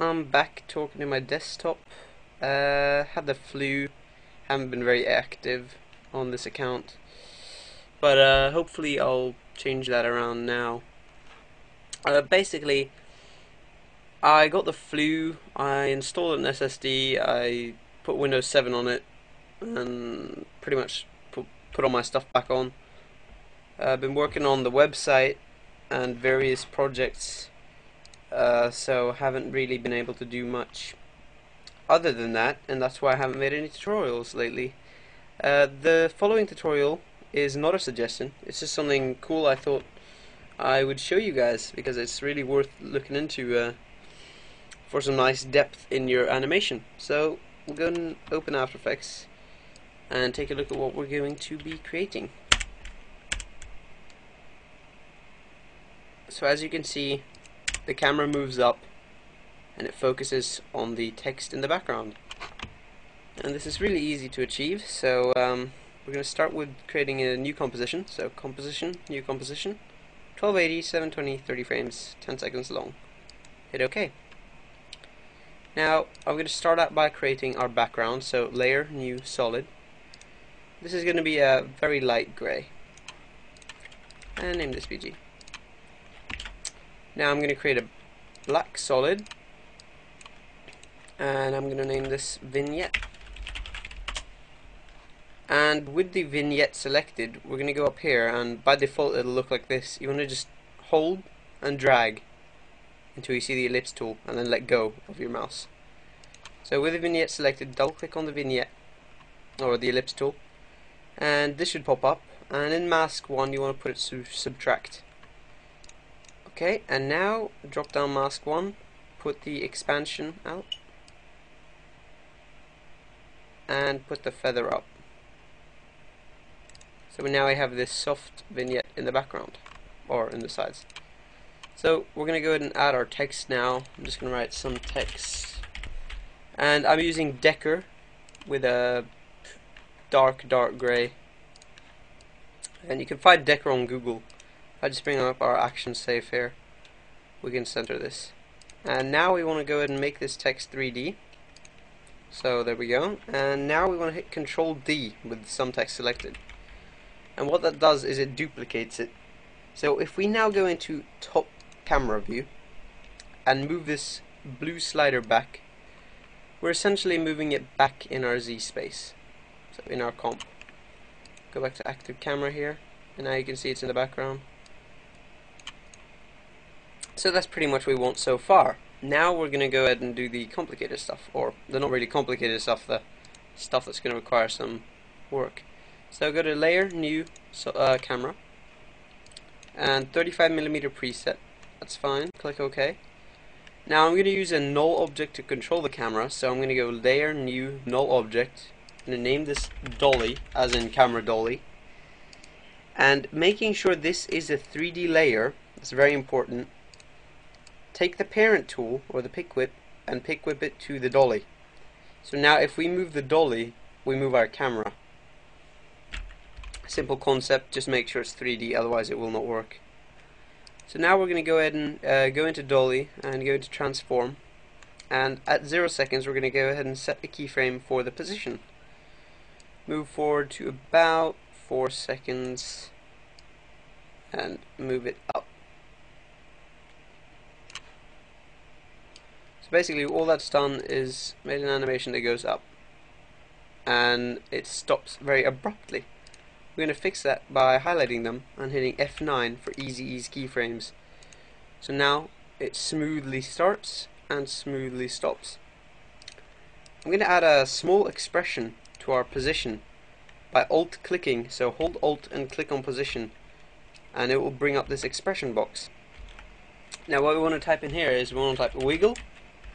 I'm back talking to my desktop. Had the flu, haven't been very active on this account, but hopefully I'll change that around now. Basically, I got the flu, I installed an SSD, I put Windows 7 on it, and pretty much put all my stuff back on. I've been working on the website and various projects, so haven't really been able to do much other than that, and that's why I haven't made any tutorials lately. The following tutorial is not a suggestion, it's just something cool I thought I would show you guys because it's really worth looking into for some nice depth in your animation. So we'll go and open After Effects and take a look at what we're going to be creating. So as you can see, the camera moves up and it focuses on the text in the background, and this is really easy to achieve. So we're going to start with creating a new composition. So composition, new composition, 1280, 720, 30 frames, 10 seconds long. Hit OK. Now I'm going to start out by creating our background. So layer, new, solid. This is going to be a very light gray, and name this PG. Now I'm going to create a black solid, and I'm going to name this vignette. And with the vignette selected, we're going to go up here, and by default it'll look like this. You want to just hold and drag until you see the ellipse tool, and then let go of your mouse. So with the vignette selected, double click on the vignette or the ellipse tool, and this should pop up, and in mask 1 you want to put it to subtract. Okay, and now drop down mask 1, put the expansion out, and put the feather up. So now I have this soft vignette in the background, or in the sides. So we're going to go ahead and add our text now. I'm just going to write some text, and I'm using Decker with a dark grey, and you can find Decker on Google. I just bring up our action safe here, we can center this, and now we want to go ahead and make this text 3D. So there we go, and now we want to hit Control D with some text selected, and what that does is it duplicates it. So if we now go into top camera view and move this blue slider back, we're essentially moving it back in our Z space, so in our comp. Go back to active camera here, and now you can see it's in the background. So that's pretty much what we want so far. Now we're going to go ahead and do the complicated stuff, or the not really complicated stuff, the stuff that's going to require some work. So go to layer, new, camera, and 35mm preset, that's fine, click OK. Now I'm going to use a null object to control the camera, so I'm going to go layer, new, null object. I'm going to name this dolly, as in camera dolly, and making sure this is a 3D layer, it's very important. Take the parent tool, or the pick whip, and pick whip it to the dolly. So now if we move the dolly, we move our camera. Simple concept, just make sure it's 3D, otherwise it will not work. So now we're going to go ahead and go into dolly and go into transform, and at 0 seconds we're going to go ahead and set the keyframe for the position. Move forward to about 4 seconds and move it up. So basically all that's done is made an animation that goes up, and it stops very abruptly. We're going to fix that by highlighting them and hitting F9 for easy ease keyframes. So now it smoothly starts and smoothly stops. I'm going to add a small expression to our position by alt clicking, so hold alt and click on position, and it will bring up this expression box. Now what we want to type in here is we want to type wiggle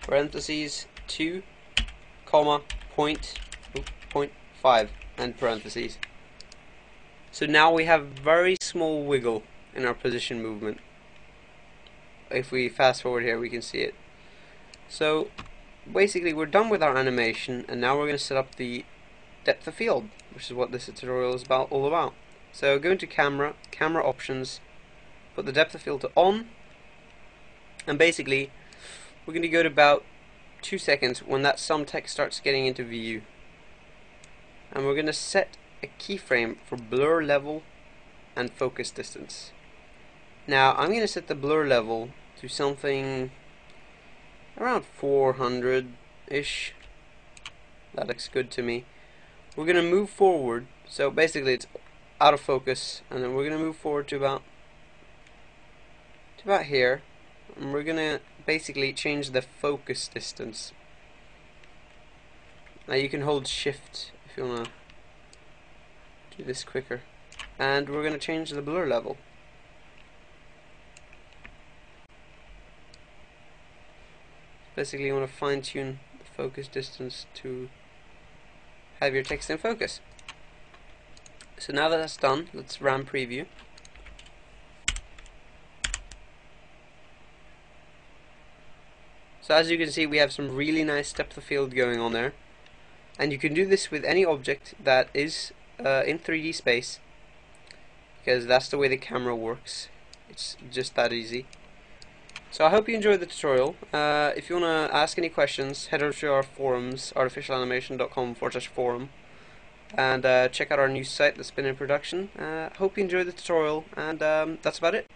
parentheses 2 comma point 0.5 and parentheses. So now we have very small wiggle in our position movement. If we fast forward here, we can see it. So basically we're done with our animation, and now we're going to set up the depth of field, which is what this tutorial is all about. So go into camera, camera options, put the depth of field to on, and basically we're going to go to about 2 seconds when that sum text starts getting into view. And we're going to set a keyframe for blur level and focus distance. Now I'm going to set the blur level to something around 400-ish. That looks good to me. We're going to move forward, so basically it's out of focus, and then we're going to move forward to about here, and we're going to basically change the focus distance. Now you can hold shift if you want to do this quicker, and we're going to change the blur level. Basically you want to fine tune the focus distance to have your text in focus. So now that that's done, let's RAM preview. So as you can see, we have some really nice depth of field going on there, and you can do this with any object that is in 3D space, because that's the way the camera works. It's just that easy. So I hope you enjoyed the tutorial. If you want to ask any questions, head over to our forums, artificialanimation.com/forum, and check out our new site that's been in production. Hope you enjoyed the tutorial, and that's about it.